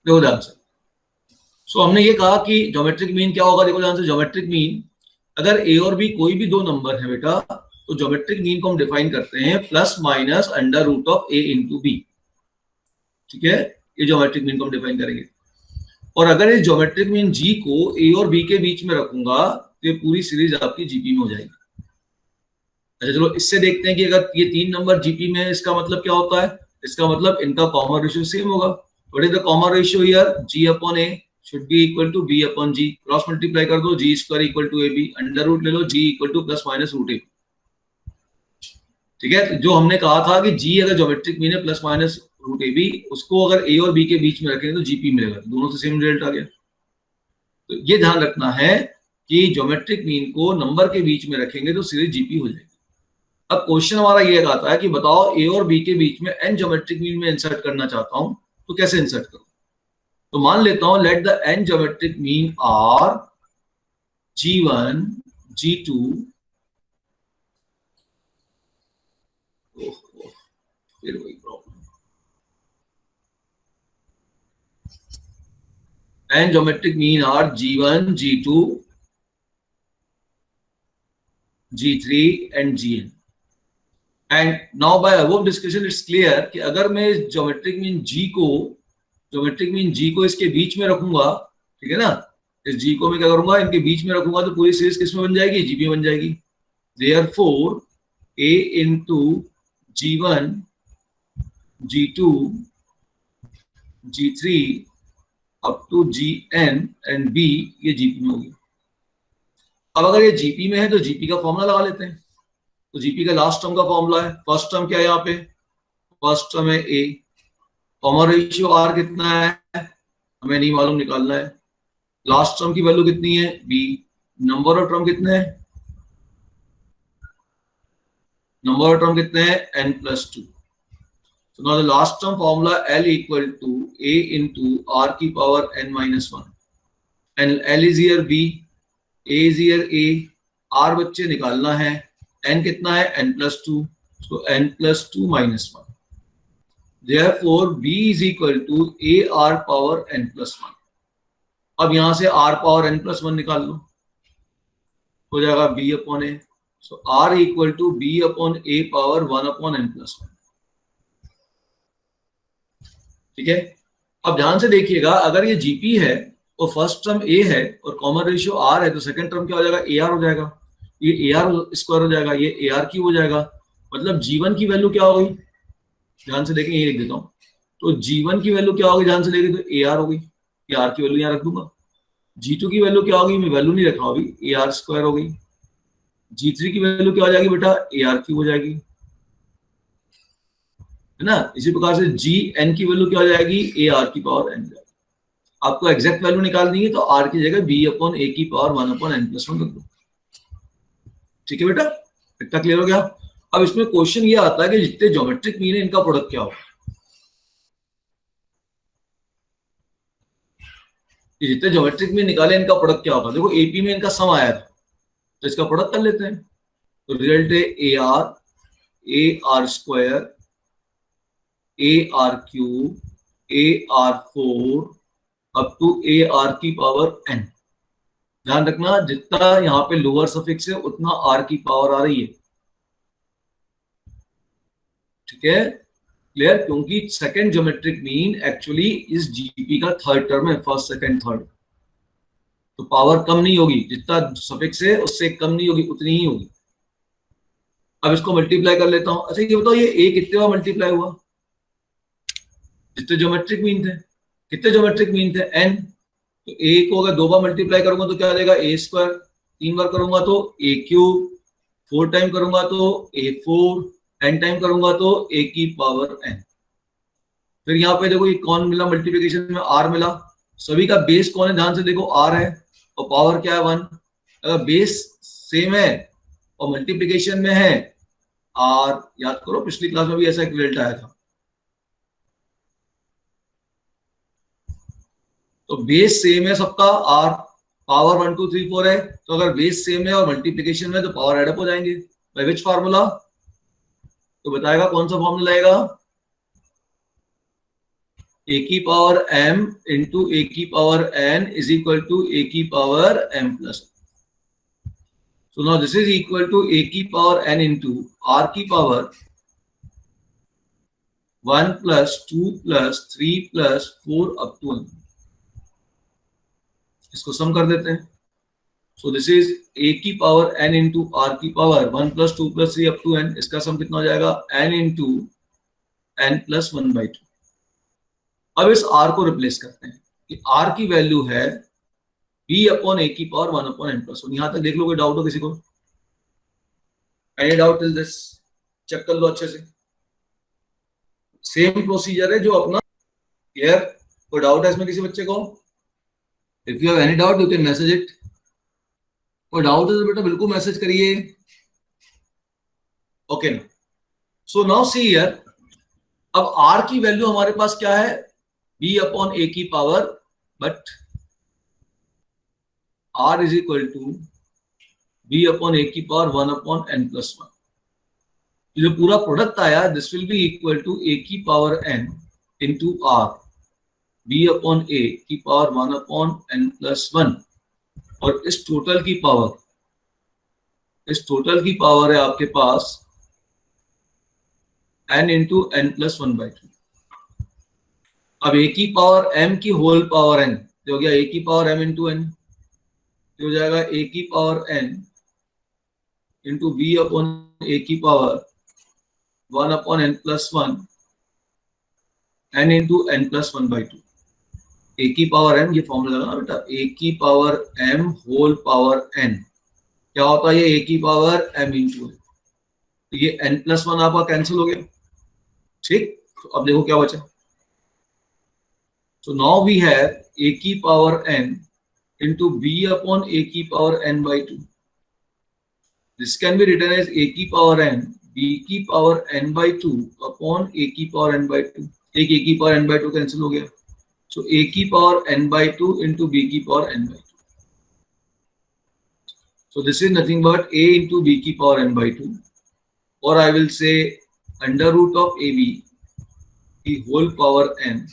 देखो ध्यान से। सो हमने ये कहा कि ज्योमेट्रिक मीन क्या होगा, देखो ध्यान से। ज्योमेट्रिक मीन, अगर ए और बी कोई भी दो नंबर है बेटा, तो ज्योमेट्रिक मीन को हम डिफाइन करते हैं plus minus under root of A into B. ठीक है, ये ज्योमेट्रिक मीन को हम डिफाइन करेंगे। और अगर इस ज्योमेट्रिक मीन जी को ए और बी के बीच में रखूंगा तो ये पूरी सीरीज आपकी जीपी में हो जाएगी। अच्छा चलो इससे देखते हैं कि अगर ये तीन नंबर जीपी में है, इसका मतलब क्या होता है? इसका मतलब इनका कॉमन रेशियो सेम होगा। What is the common ratio here? G upon a should be equal to b upon g, cross multiply कर दो, g square equal to ab, under root ले लो, g equal to plus minus root a. ठीक है, तो जो हमने कहा था कि g अगर ज्योमेट्रिक मीन है प्लस माइनस रूट ए बी, उसको अगर a और b के बीच में रखेंगे तो जीपी मिलेगा, दोनों से सेम रिजल्ट आ गया। तो ये ध्यान रखना है कि ज्योमेट्रिक मीन को नंबर के बीच में रखेंगे तो सीरीज जीपी हो जाएगी। अब क्वेश्चन हमारा ये आता है कि बताओ ए और बी के बीच में एन ज्योमेट्रिक मीन में इंसर्ट करना चाहता हूं तो कैसे इंसर्ट करूं? तो मान लेता हूं let the n geometric mean are G1 G2, फिर वही problem, n geometric mean are G1 G2 G3 and Gn। And now by above discussion it's clear कि अगर मैं ज्योमेट्रिक मीन जी को इसके बीच में रखूंगा, ठीक है ना, इस जी को मैं क्या करूंगा, इनके बीच में रखूंगा तो पूरी सीरीज किस में बन जाएगी? जीपी बन जाएगी। Therefore a into G1 G2 G3 up to Gn and b, ये जीपी में होगी। अब अगर ये जीपी में है तो जीपी का फॉर्मूला लगा लेते हैं। तो जीपी का लास्ट टर्म का फॉर्मूला है, फर्स्ट टर्म क्या है यहाँ पे? फर्स्ट टर्म है ए, कॉमन रेशियो आर कितना है हमें नहीं मालूम, निकालना है। लास्ट टर्म की वैल्यू कितनी है? बी। नंबर ऑफ टर्म कितने हैं? नंबर ऑफ टर्म कितने हैं? n plus 2। So now the last term formula L equal to A into R की power n minus 1, and L is here B, A is here A, R बच्चे निकालना है, n कितना है? n plus 2, so n plus 2 minus 1, therefore B is equal to A R power n plus 1। अब यहां से R power n plus 1 निकाल लो, हो जाएगा B upon A, so R equal to B upon A power 1 upon n plus 1। ठीक है, अब ध्यान से देखिएगा, अगर ये जीपी है और फर्स्ट टर्म ए है और कॉमन रेशियो आर है तो सेकंड टर्म क्या हो जाएगा? ए आर हो जाएगा, ये ए आर स्क्वायर हो जाएगा, ये ए आर क्यूब हो जाएगा। मतलब जीवन की वैल्यू क्या हो गई? ध्यान से देखें, ये लिख देता हूं। तो जीवन की वैल्यू क्या होगी? ध्यान से देखें तो ए आर हो गई, ए आर की वैल्यू यहाँ रख दूंगा। G2 की वैल्यू क्या होगी? मैं वैल्यू नहीं रखा अभी, ए आर स्क्वायर हो गई। G3 की वैल्यू क्या हो जाएगी बेटा? ए आर क्यूब हो जाएगी, है ना। इसी प्रकार से जी एन की वैल्यू क्या हो जाएगी? ए आर की पावर एन जाएगी। आपको एग्जैक्ट वैल्यू निकालनी है तो आर की जगह बी अपॉन ए की पावर 1 अपॉन एन प्लस 1 रख दो। ठीक है बेटा, इतना क्लियर हो गया। अब इसमें क्वेश्चन ये आता है कि जितने ज्योमेट्रिक मीन है इनका प्रोडक्ट क्या होगा? जितने ज्योमेट्रिक मीन निकाले इनका प्रोडक्ट क्या होगा? देखो एपी में इनका सम आया था तो इसका प्रोडक्ट कर लेते हैं। तो रिजल्ट है A R square, A R cube, A R 4 up to A R की पावर एन। ध्यान रखना जितना यहां पे लोअर सफिक्स है उतना आर की पावर आ रही है। ठीक है, क्लियर? क्योंकि सेकंड ज्योमेट्रिक मीन एक्चुअली इस जीपी का थर्ड टर्म है, फर्स्ट सेकंड थर्ड, तो पावर कम नहीं होगी, जितना सफिक्स है उससे कम नहीं होगी, उतनी ही होगी। अब इसको मल्टीप्लाई कर लेता हूं। अच्छा ये बताओ, ये ए कितने बार मल्टीप्लाई हुआ? जितने ज्योमेट्रिक मीन थे, कितने ज्योमेट्रिक मीन थे? एन। तो ए को अगर 2 बार मल्टीप्लाई करूंगा तो क्या देगा? ए स्क्वायर। 3 बार करूंगा तो ए क्यूब, 4 टाइम करूंगा तो ए 4, n टाइम करूंगा तो ए की पावर n। फिर यहाँ पे देखो ये कौन मिला? मल्टीप्लिकेशन में आर मिला। सभी का बेस कौन है? ध्यान से देखो, आर है और पावर क्या है? 1। अगर बेस सेम है और मल्टीप्लिकेशन में है आर, याद करो पिछली क्लास में भी ऐसा एक रिजल्ट आया था। तो बेस सेम है सबका, आर, पावर 1 2 3 4 है, तो अगर बेस सेम है और मल्टीप्लिकेशन में तो पावर एडअप हो जाएंगे। By which formula? तो बताएगा कौन सा फॉर्मूला आएगा? ए की पावर m इंटू ए की power n is equal to a की power m plus. So now this is equal to a की पावर n इंटू r की power 1 plus 2 plus 3 plus 4 up to n। इसको sum कर देते हैं। So this is a की power n into r की power 1 plus 2 plus 3 up to n। इसका सम कितना हो जाएगा n इंटू n प्लस 1/2। अब इस r को रिप्लेस करते हैं कि r की वैल्यू है b अपॉन a की पावर 1 अपॉन n प्लस 1। यहां तक देख लो, कोई डाउट हो किसी को? Any doubt till this? Check कर लो अच्छे से। सेम प्रोसीजर है जो अपना। क्लियर? कोई डाउट है इसमें किसी बच्चे को? If you have any doubt you can message it. कोई डाउट है तो बेटा बिल्कुल मैसेज करिए। ओके ना? सो नाउ सी हियर, अब r की वैल्यू हमारे पास क्या है? b अपॉन a की power, but r is equal to b upon a की पावर 1 अपॉन n प्लस 1। जो पूरा प्रोडक्ट आया this will be equal to a की power n into r b upon a की पावर 1 अपॉन n प्लस 1। और इस total की power है आपके पास n इंटू n प्लस 1/2। अब a की पावर m की होल पावर n हो गया a की पावर m इंटू n, हो जाएगा a की power n into b upon a की power 1 upon n plus 1 n into n plus 1/2। a की पावर m, ये फॉर्मूला लगाना बेटा, a की power m whole power n क्या होता है? ये a की पावर m इंटू n। तो ये n प्लस 1 आपका कैंसिल हो गया। ठीक, तो अब देखो क्या बचा। So now we have a की power n into b upon a की power n by 2. This can be written as a की पावर n b की power n by 2 upon a की पावर n by 2. एक a की power n by 2 cancel हो गया। So a की power n by 2 into b की power n by 2. So this is nothing but a into b की power n by 2, or I will say under root of ab the whole power n.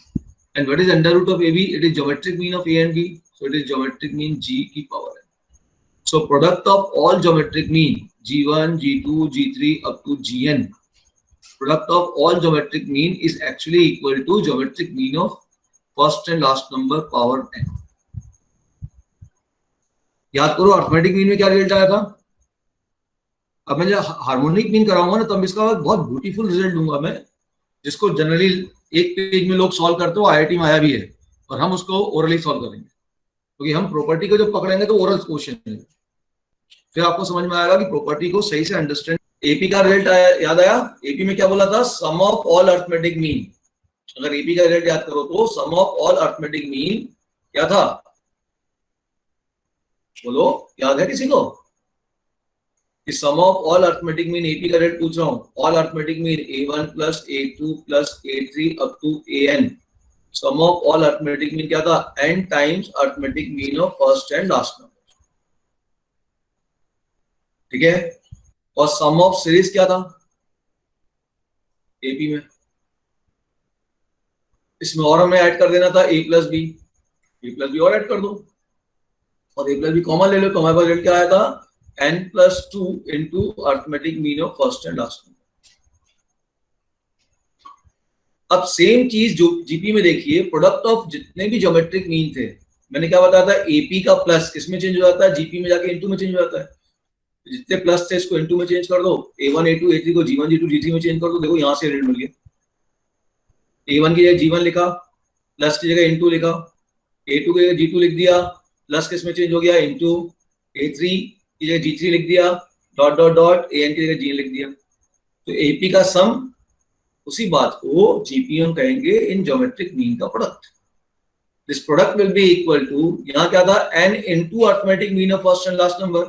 And what is under root of AB? It is geometric mean of A and B. So it is geometric mean G की power n. So product of all geometric mean G1, G2, G3 up to Gn. Product of all geometric mean is actually equal to geometric mean of first and last number power n. याद करो arithmetic mean में क्या result आया था। अब मैं जब harmonic mean कराऊंगा ना तब इसका बहुत ब्यूटीफुल रिजल्ट दूंगा मैं, जिसको जनरली एक पेज में लोग सॉल्व करते हो, आईआईटी में आया भी है, और हम उसको ओरली सॉल्व करेंगे क्योंकि हम प्रॉपर्टी को जब पकड़ेंगे तो ओरल क्वेश्चन है। फिर आपको समझ में आएगा कि प्रॉपर्टी को सही से अंडरस्टैंड। एपी का रिजल्ट आया, याद आया? एपी में क्या बोला था? Sum of all arithmetic mean. अगर एपी का रिजल्ट याद करो तो sum of all arithmetic mean क्या था? बोलो, याद है किसी को? Sum of all arithmetic mean AP का रेट पूछ रहा हूं। All arithmetic mean a1 plus a2 plus a3 up to an। Sum of all arithmetic mean क्या था? n times arithmetic mean of first and last number. ठीक है? और सम of series क्या था एपी में? इसमें और हमें ऐड कर देना था a प्लस बी और ऐड कर दो, और a प्लस बी कॉमन ले लो तो हमारे पास रिजल्ट क्या आया था? n plus 2 into arithmetic mean of first and last number। अब सेम चीज जो जीपी में देखिए, प्रोडक्ट ऑफ जितने भी ज्योमेट्रिक मीन थे, मैंने क्या बताया था? एपी का प्लस किसमें चेंज हो जाता है? जीपी में जाके इनटू में चेंज हो जाता है। जितने प्लस थे इसको इनटू में चेंज कर दो, a1 a2 a3 को g1 g2 g3 में चेंज कर दो। देखो यहां से रिजल्ट मिल गया। a1 की जगह g1 लिखा, प्लस की जगह इनटू लिखा, a2 की जगह g2 लिख दिया, प्लस किसमें चेंज हो गया? इनटू। a3 की जगह G3 लिख दिया, डॉट डॉट डॉट an की जगह Gn लिख दिया। तो AP का सम, उसी बात को GP हम कहेंगे इन ज्योमेट्रिक मीन का product. This product will be equal to, यहां क्या था? n into arithmetic mean of first and last number.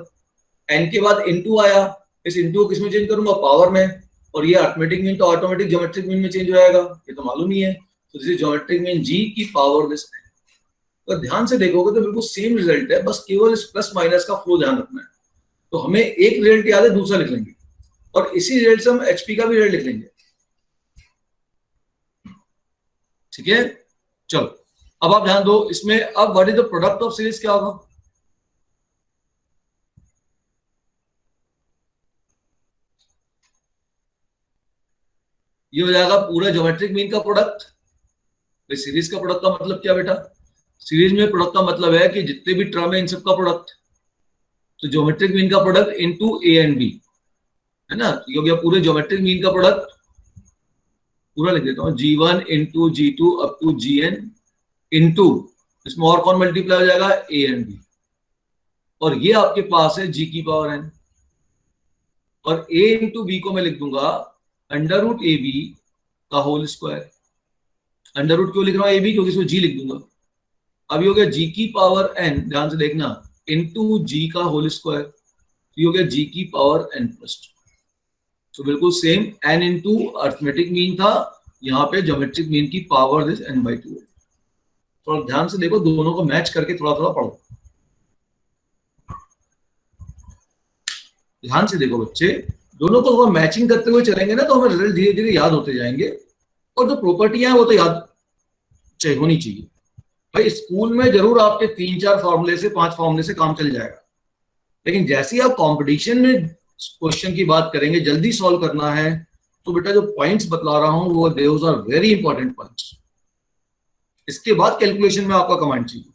n के बाद इनटू आया, इस इनटू को किसमें चेंज करूंगा? पावर में। और ये अर्थमेटिक मीन तो ऑटोमेटिक ज्योमेट्रिक मीन में चेंज हो जाएगा, ये तो मालूम ही है। तो this is geometric mean G की पावर दिस। तो ध्यान से देखोगे तो बिल्कुल सेम रिजल्ट है, बस केवल इस प्लस माइनस का फ्लो ध्यान रखना है। तो हमें एक रिजल्ट याद है, दूसरा लिख लेंगे, और इसी रिजल्ट से हम एचपी का भी रिजल्ट लिख लेंगे। ठीक है? चलो अब आप ध्यान दो इसमें, अब what is the product of series क्या होगा? ये हो जाएगा पूरा ज्योमेट्रिक मीन का प्रोडक्ट। सीरीज का प्रोडक्ट का मतलब क्या बेटा? सीरीज में प्रोडक्ट का मतलब है कि जितने भी टर्म है इन सब का प्रोडक्ट। तो ज्योमेट्रिक मीन का product into a and b, है ना? ये हो गया पूरे ज्योमेट्रिक मीन का प्रोडक्ट। पूरा लिख देता हूं, G1 into G2 up to Gn into, इसमें और कौन मल्टीप्लाई हो जाएगा? A and b. और ये आपके पास है G की पावर n, और a इंटू बी को मैं लिख दूंगा अंडर रूट ए बी का होल स्क्वायर। अंडर रूट क्यों लिख रहा हूं ए बी? क्योंकि इसमें जी लिख दूंगा। अब ये हो गया जी की पावर n, ध्यान से देखना, इंटू जी का होल स्क्वायर। ये हो गया जी की पावर n प्लस 2। तो बिल्कुल same, n into arithmetic mean था, यहाँ पे ज्योमेट्रिक मीन की पावर दिस n/2। थोड़ा ध्यान से देखो, दोनों को मैच करके थोड़ा थोड़ा पढ़ो। ध्यान से देखो बच्चे, दोनों को अगर मैचिंग करते हुए चलेंगे ना तो हमें रिजल्ट धीरे धीरे याद होते जाएंगे। और जो प्रॉपर्टियां हैं वो तो याद चाहिए, होनी चाहिए। भाई स्कूल में जरूर आपके 3-4 फॉर्मूले से 5 फॉर्मूले से काम चल जाएगा, लेकिन जैसे ही आप कंपटीशन में क्वेश्चन की बात करेंगे, जल्दी सॉल्व करना है, तो बेटा जो पॉइंट्स बतला रहा हूं वो those are very important points. इसके बाद कैलकुलेशन में आपका कमांड चाहिए।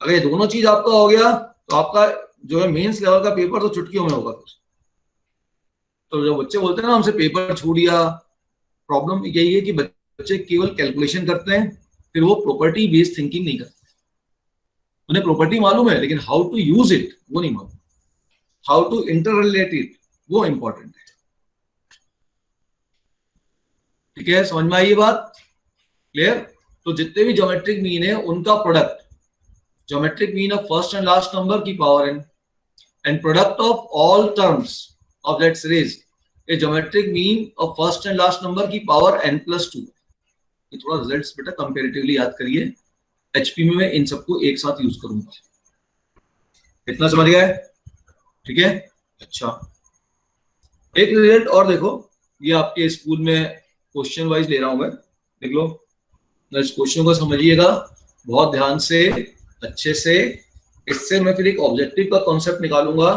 अगर ये दोनों चीज आपका हो गया तो आपका जो है मेंस लेवल का पेपर तो चुटकियों में होगा फिर। तो जो बच्चे बोलते हैं ना हमसे पेपर छूट गया, प्रॉब्लम यही है कि बच्चे केवल कैलकुलेशन करते हैं, फिर वो प्रॉपर्टी बेस्ड थिंकिंग नहीं करते। उन्हें प्रॉपर्टी मालूम है लेकिन हाउ टू यूज इट वो नहीं मालूम, how to interrelate it वो इंपॉर्टेंट है। ठीक है, समझ में आई ये बात? क्लियर? तो जितने भी ज्योमेट्रिक मीन है उनका product, geometric mean of first and last number की power n, and product of all terms of that series a geometric mean of first and last number की पावर n+2। ये थोड़ा results बेटा comparatively याद करिए, HP में मैं इन सबको एक साथ यूज करूंगा। इतना समझ गया है? ठीक है, अच्छा एक रिजल्ट और देखो, ये आपके स्कूल में क्वेश्चन वाइज ले रहा हूं मैं, देख लो। इस क्वेश्चन को समझिएगा बहुत ध्यान से, अच्छे से। इससे मैं फिर एक ऑब्जेक्टिव का कॉन्सेप्ट निकालूंगा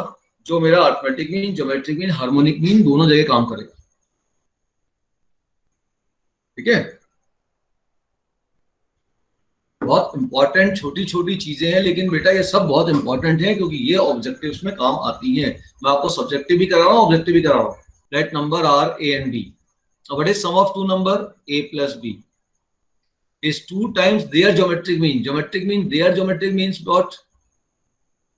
जो मेरा arithmetic mean, geometric mean, harmonic mean दोनों जगह काम करेगा। ठीक है, बहुत इंपॉर्टेंट छोटी छोटी चीजें हैं, लेकिन बेटा ये सब बहुत इंपॉर्टेंट है क्योंकि ये ऑब्जेक्टिव्स में काम आती हैं। मैं आपको सब्जेक्टिव भी करा रहा हूँ, ऑब्जेक्टिव भी करा रहा हूँ। Let number are a and b, what is sum of two number a plus b is 2 times their geometric mean. Geometric mean, their geometric means what?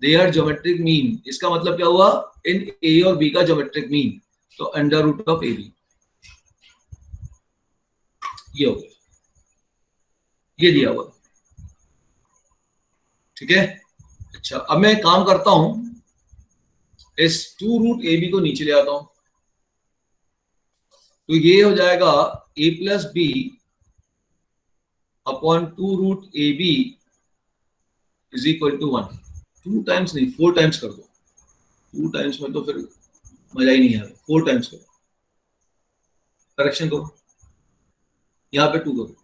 Their geometric mean, इसका मतलब क्या हुआ? इन a और b का geometric mean, तो under root of ab, ये हो गया, ये दिया हुआ। ठीक है, अच्छा अब मैं काम करता हूं, इस 2√ab को नीचे ले आता हूं, तो ये हो जाएगा a plus b upon 2√ab is equal to 1। 2 times नहीं, 4 टाइम्स कर दो। 2 टाइम्स में तो फिर मजा ही नहीं आएगा, 4 टाइम्स करो, करेक्शन करो, यहाँ पे 2 करो,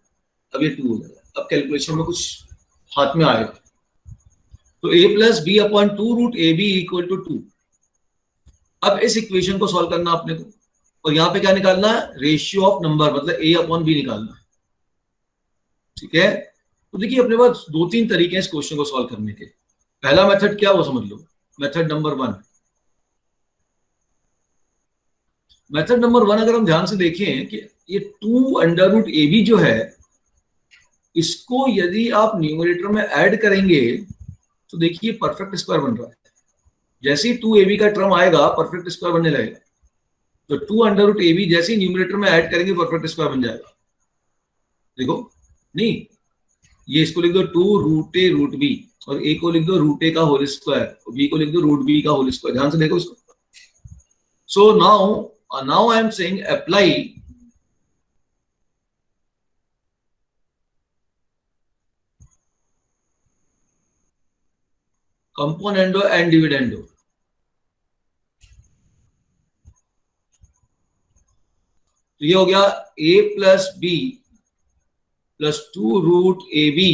अब ये 2 हो जाएगा। अब कैलकुलेशन में कुछ हाथ में आएगा, तो a plus b upon 2√ab equal to 2। अब इस इक्वेशन को सॉल्व करना अपने को, और यहाँ पे क्या निकालना है? रेशियो ऑफ नंबर, मतलब a अपॉन बी निकालना है। ठीक है, तो देखिए अपने पास 2-3 तरीके हैं इस क्वेश्चन को सॉल्व करने के। पहला मेथड क्या वो समझ लो, मेथड नंबर 1। मेथड नंबर 1 अगर हम ध्यान से देखें कि ये 2√ab जो है, इसको यदि आप न्यूमरेटर में ऐड करेंगे तो देखिए परफेक्ट स्क्वायर बन रहा है। जैसे ही 2ab का टर्म आएगा परफेक्ट स्क्वायर बनने लगेगा, तो 2√ab जैसे ही न्यूमरेटर में ऐड करेंगे परफेक्ट स्क्वायर बन जाएगा। देखो, नहीं ये इसको लिख दो 2√a√b, और a को लिख दो √a का होल स्क्वायर, और b को लिख दो √b का होल स्क्वायर। ध्यान से देखो इसको। So now I am saying apply componendo and dividendo. तो ये हो गया a plus b plus 2 root A b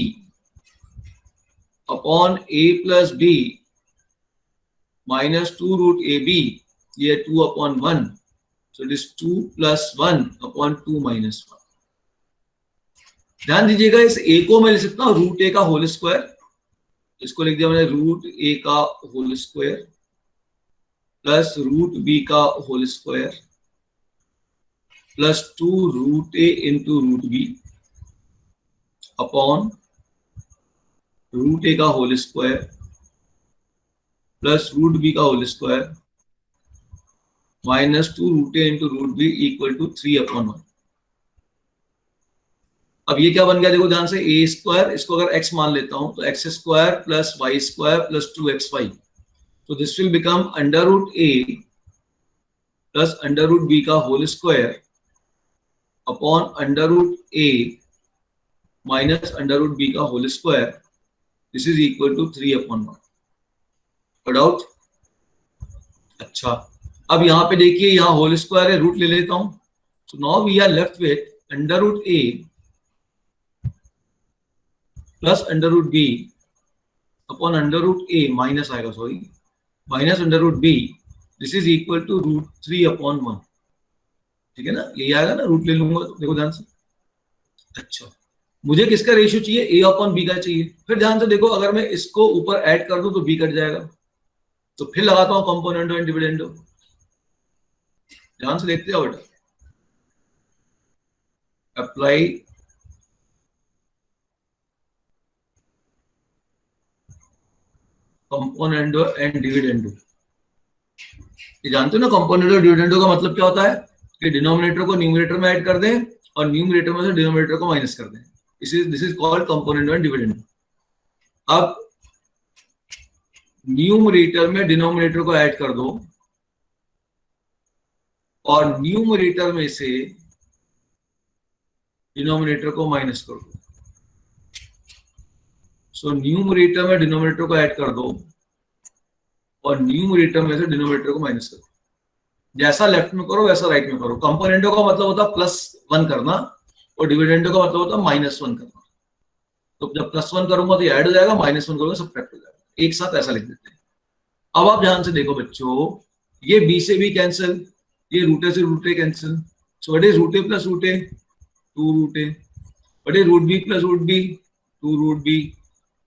upon a plus b minus 2 root A b, ये 2 upon 1, so it is 2 plus 1 upon 2 minus 1। ध्यान दीजिएगा, इस ए को मैं लिख सकता हूं रूट ए का होल स्क्वायर, इसको लिख दिया मैंने रूट ए का whole square plus root b का whole square plus 2 root a into root b upon root a का whole square plus root b का whole square minus 2 root a into root b equal to 3 upon 1। अब ये क्या बन गया, देखो ध्यान से, ए स्क्वायर, इसको अगर एक्स मान लेता हूं तो X square plus Y square plus 2xy, तो this will become under root a plus under root b का whole square upon under root a minus under root b का whole square, this is equal to 3 upon 1। Doubt? अच्छा, अब यहां पे देखिए, यहां whole square है, रूट ले लेता हूं, so now we are left with under root a plus under root b upon under root a minus आएगा, sorry, minus under root b, this is equal to root 3 upon 1। ठीक है ना, यही आएगा ना, रूट ले लूंगा तो, देखो ध्यान से। अच्छा, मुझे किसका रेशियो चाहिए, ए अपॉन बी का चाहिए। फिर ध्यान से देखो, अगर मैं इसको ऊपर ऐड कर दूं तो बी कट जाएगा, तो फिर लगाता हूं कंपोनेंडो एंड डिविडेंडो। ध्यान से देखते जाओ बेटा, अप्लाई कंपोनेंडो एंड डिविडेंडो। ये जानते हो ना, कंपोनेंडो और डिविडेंडो का मतलब क्या होता है कि डिनोमिनेटर को न्यूमरेटर में ऐड कर दें और न्यूमरेटर में से डिनोमिनेटर को माइनस कर दें। This is called componendo and dividendo. अब न्यूमरेटर में डिनोमिनेटर को ऐड कर दो और न्यूमरेटर में से डिनोमिनेटर को माइनस कर दो। सो न्यूमरेटर में डिनोमिनेटर को ऐड कर दो और न्यूमरेटर में से डिनोमिनेटर को माइनस कर दो। जैसा लेफ्ट में करो वैसा राइट में करो। कंपोनेंटो का मतलब होता है +1 करना और डिविडेंडो का मतलब होता है -1 करना। तो जब +1 करूंगा तो ये ऐड हो जाएगा, -1 करूंगा सब्ट्रैक्ट हो जाएगा। एक साथ ऐसा लिख देते हैं। अब आप ध्यान से देखो बच्चों, ये b से b कैंसिल, ये रूट ए से root a cancel, so what is root a plus root a, 2 root a, what is root b plus root b, 2 root b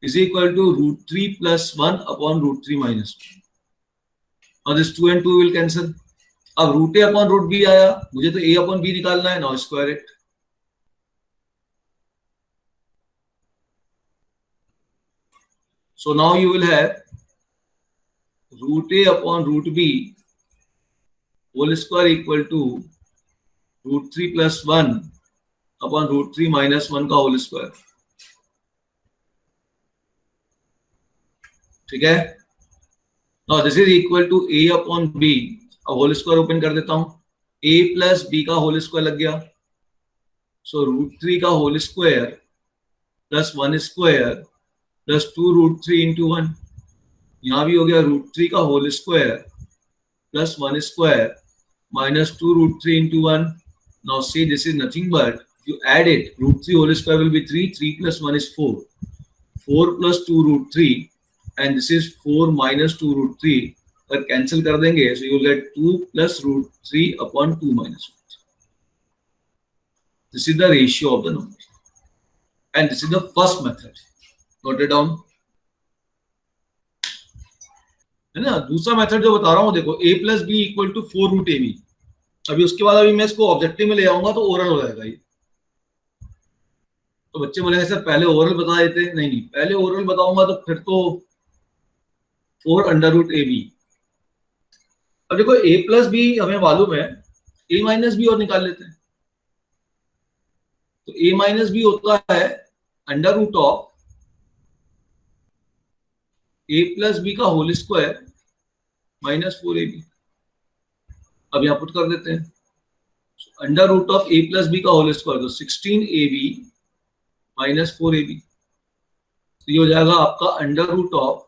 is equal to √3 plus 1 upon √3 minus 1. Now this 2 and 2 will cancel. अब root a upon root b आया, मुझे तो a upon b निकालना है, now square it. So now you will have root a upon root b whole square equal to √3 plus 1 upon √3 minus 1 का whole square. ठीक है, now this is equal to a upon b. अब whole square open कर देता हूं, a plus b का whole square लग गया, सो √3 का whole square plus 1 square plus 2 √3 into 1। यहां भी हो गया √3 का whole square plus 1 square minus 2 √3 into 1। Now see this is nothing but, you add it, √3 whole square will be 3, 3 plus 1 is 4, 4 plus 2 √3 and this is 4 minus 2 √3, अगर cancel कर देंगे so you will get 2 plus √3 upon 2 minus 1. This is the ratio of the numbers and this is the first method. Note it down. है ना, दूसरा method जो बता रहा हूं देखो, a plus b equal to 4 root ab। अभी उसके बाद अभी मैं इसको ऑब्जेक्टिव में ले आऊंगा तो ओरल हो जाएगा ये। तो बच्चे बोलेंगे सर पहले ओरल बता देते। नहीं नहीं, पहले ओरल बताऊंगा तो फिर तो 4 अंडर रूट ए बी। अब देखो a प्लस बी हमें मालूम है, a माइनस बी और निकाल लेते हैं। तो a माइनस बी होता है under root of a plus b का होल स्क्वायर -4ab। अब यहां पुट कर देते हैं, under root of a plus b का होल स्क्वायर, तो 16ab -4ab। तो ये हो जाएगा आपका अंडर रूट ऑफ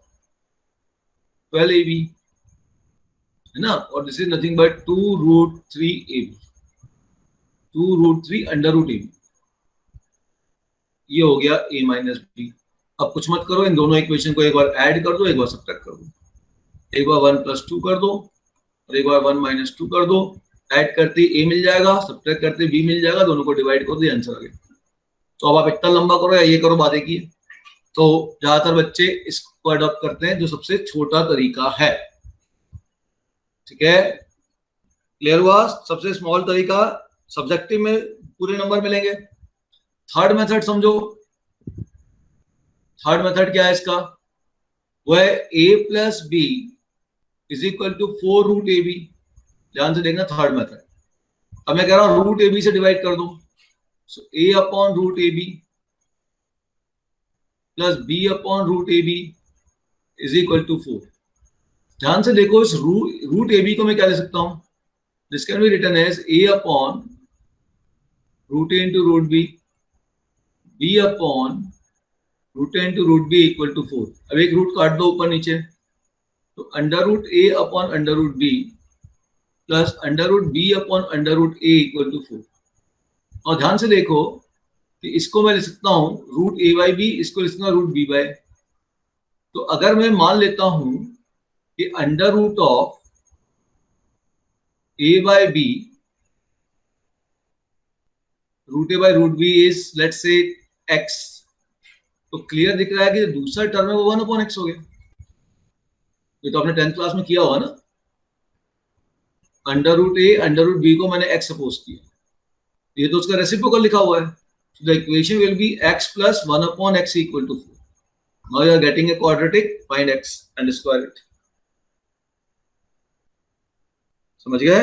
12ab, है ना, और this is nothing but 2 √3ab, 2 √3 under root ab। ये हो गया a माइनस बी। अब कुछ मत करो, इन दोनों इक्वेशन को एक बार ऐड कर दो, एक बार सब्ट्रैक्ट कर दो, एक बार 1 + 2 कर दो और एक बार 1 - 2 कर दो। ऐड करते a मिल जाएगा, सब्ट्रैक्ट करते b मिल जाएगा, दोनों को डिवाइड कर दो, आंसर आ गया। तो अब आप इतना लंबा करो या ये करो, बात एक ही है। तो ज्यादातर बच्चे इसको अडॉप्ट करते हैं जो सबसे छोटा तरीका है। ठीक है, क्लियर हुआ? सबसे स्मॉल तरीका सब्जेक्टिव में पूरे नंबर मिलेंगे। थर्ड मेथड समझो। थर्ड मेथड क्या है इसका? वो है a + b = 4 √ab। ध्यान से देखना, थर्ड मेथड। अब मैं कह रहा हूं √ab से डिवाइड कर दो, सो a/√ab + b/√ab = 4। ध्यान से देखो, इस √ab को मैं क्या ले सकता हूं? This can be written as a/√a into √b, b/√a into √b = 4। अब एक रूट काट दो ऊपर नीचे, तो √a/√b + √b/√a = 4। और ध्यान से देखो कि इसको मैं ले सकता हूं √a/b, इसको ले सकता हूं √b/। तो अगर मैं मान लेता हूं कि √a/b √a/√b is let's say x, तो क्लियर दिख रहा है कि दूसरा टर्म है वो 1/x हो गया। ये तो आपने 10th क्लास में किया होगा ना। √a √b को मैंने x सपोज किया, ये तो उसका रेसिप्रोकल लिखा हुआ है। So the equation will be x + 1/x = 4. Now you are getting a quadratic, find x and square it. समझ गए?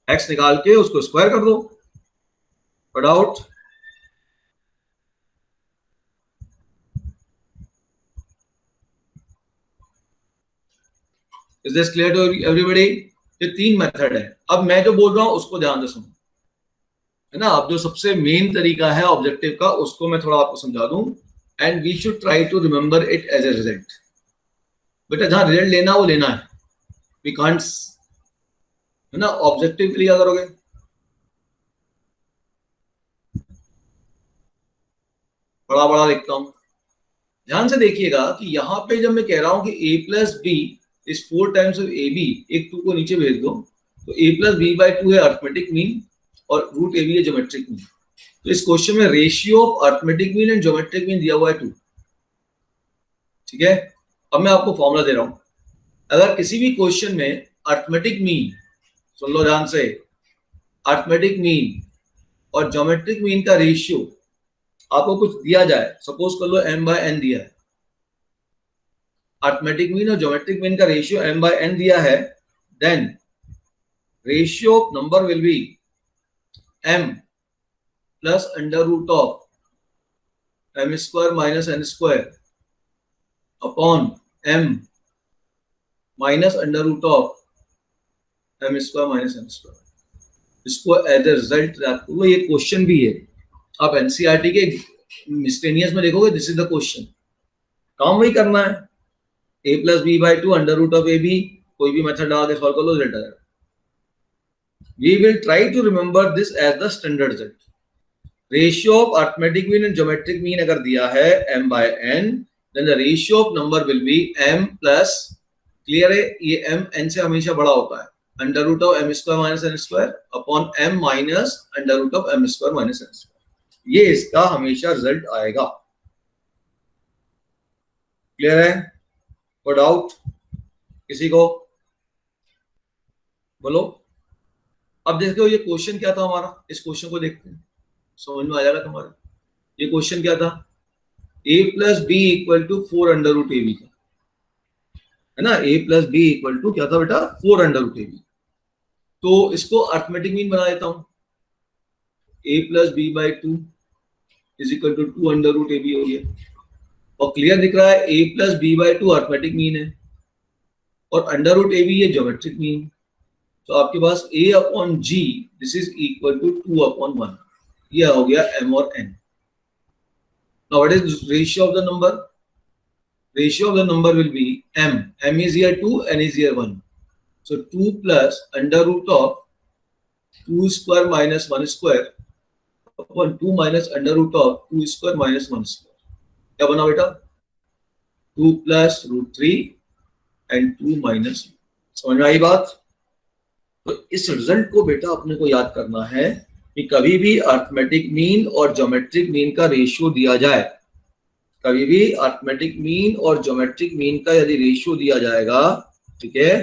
x निकाल के उसको स्क्वायर कर दो। Put out. Is this clear to everybody? ये 3 मेथड है। अब मैं जो बोल रहा हूं उसको ध्यान से सुनो, है ना। अब जो सबसे मेन तरीका है ऑब्जेक्टिव का, उसको मैं थोड़ा आपको समझा दूं, and we should try to remember it as a result. बेटा जहां रिजल्ट लेना वो लेना है, वी कांट, है ना। ऑब्जेक्टिव के लिए क्या करोगे? बड़ा बड़ा लिखता हूं, ध्यान से देखिएगा कि यहां पे जब मैं कह रहा हूं कि a + b is 4 times of ab, एक 2 को नीचे भेज दो, तो a + b/2 है अरिथमेटिक मीन और √ab है ज्योमेट्रिक मीन। तो इस क्वेश्चन में ratio of arithmetic mean and geometric mean दिया हुआ है 2। ठीक है, अब मैं आपको फॉर्मूला दे रहा हूं। अगर किसी भी क्वेश्चन में अरिथमेटिक मीन, सुन लो ध्यान से, अरिथमेटिक मीन और ज्योमेट्रिक मीन का रेशियो आपको कुछ दिया जाए, सपोज कर लो m/n दिया है, अरिथमेटिक मीन और ज्योमेट्रिक मीन का रेशियो m/n दिया है, then ratio of number will be m + √m² - n² upon m - √m² - n²। इसको एज ए रिजल्ट रखो। ये क्वेश्चन भी है, आप एनसीईआरटी के मिसलेनियस में देखोगे, दिस इज द क्वेश्चन। काम वही करना है, a + b/2 √ab, कोई भी मेथड लगा के सॉल्व कर लो, रिजल्ट आ जाएगा। We will try to remember this as the standard result. Ratio of arithmetic mean and geometric mean अगर दिया है m/n, then the ratio of number will be m plus, clear है, ये m n से हमेशा बड़ा होता है, √m² - n² upon m minus √m² - n²। ये इसका हमेशा रिजल्ट आएगा। क्लियर है? कोई डाउट किसी को? बोलो। अब देखो ये क्वेश्चन क्या था हमारा, इस क्वेश्चन को देखते हैं, समझ में आ जाएगा तुम्हारा। ये क्वेश्चन क्या था? a + b = 4 √ab का, है ना। a + b = क्या था बेटा? 4 √ab। तो इसको अरिथमेटिक मीन बना देता हूं, a + b/2 = 2 √ab हो गया। और क्लियर दिख रहा है a + b/2 अरिथमेटिक मीन है और √ab ये ज्योमेट्रिक मीन। तो आपके पास a/g this is equal to 2/1, ये हो गया m और n। Now what is ratio of the number? Ratio of the number will be m. M is here 2, n is here 1. So 2 + √2² - 1² upon 2 minus under root of 2 square minus 1 square. क्या बना बेटा? 2 plus root 3 and 2 minus. समझ में आई बात? तो इस result को बेटा अपने को याद करना है कि कभी भी अर्थमेटिक मीन और ज्योमेट्रिक मीन का रेशियो दिया जाए, कभी भी अर्थमेटिक मीन और ज्योमेट्रिक मीन का यदि रेशियो दिया जाएगा, ठीक है,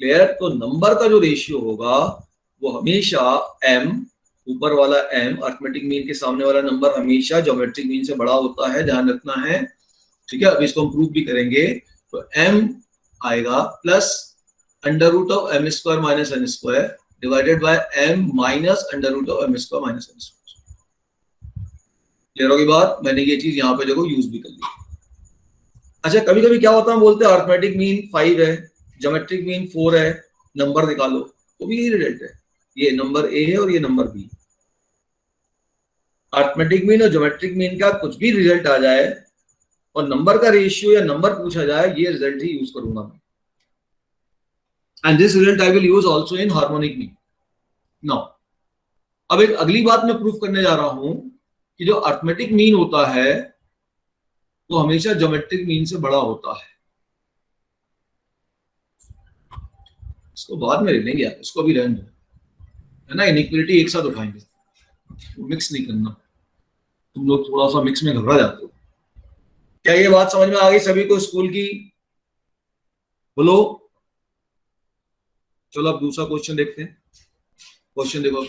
क्लियर, तो नंबर का जो रेशियो होगा वो हमेशा m, ऊपर वाला m अर्थमेटिक मीन के सामने वाला नंबर हमेशा ज्योमेट्रिक मीन से बड़ा होता है, ध्यान रखना है, ठीक है। अब इसको हम प्रूव भी करेंगे। तो m आएगा plus under root of m square minus n square divided by m minus under root of m square minus n square. Clear होगी बात? मैंने ये चीज यहाँ पे देखो यूज भी कर ली। अच्छा, कभी कभी क्या होता है, बोलते हैं अर्थमेटिक मीन 5 है, ज्योमेट्रिक मीन 4 है, नंबर निकालो, तो भी यही रिजल्ट है। ये नंबर ए है और ये नंबर बी। अर्थमेटिक मीन और ज्योमेट्रिक मीन का कुछ भी रिजल्ट आ जाए और नंबर का रेशियो या नंबर पूछा जाए, ये रिजल्ट ही यूज करूंगा मैं। And this result I will use also in harmonic mean. Now अब एक अगली बात मैं प्रूफ करने जा रहा हूं कि जो अर्थमेटिक मीन होता है वो हमेशा ज्योमेट्रिक मीन से बड़ा होता है। इसको बाद में ले लेंगे यार, इसको भी रहने दो, है ना। इनइक्वालिटी एक साथ उठाएंगे, मिक्स नहीं करना। तुम लोग थोड़ा सा मिक्स में घबरा जाते हो। क्या ये बात समझ में आ गई सभी को स्कूल की? बोलो। चलो अब दूसरा क्वेश्चन देखते हैं। क्वेश्चन देखो,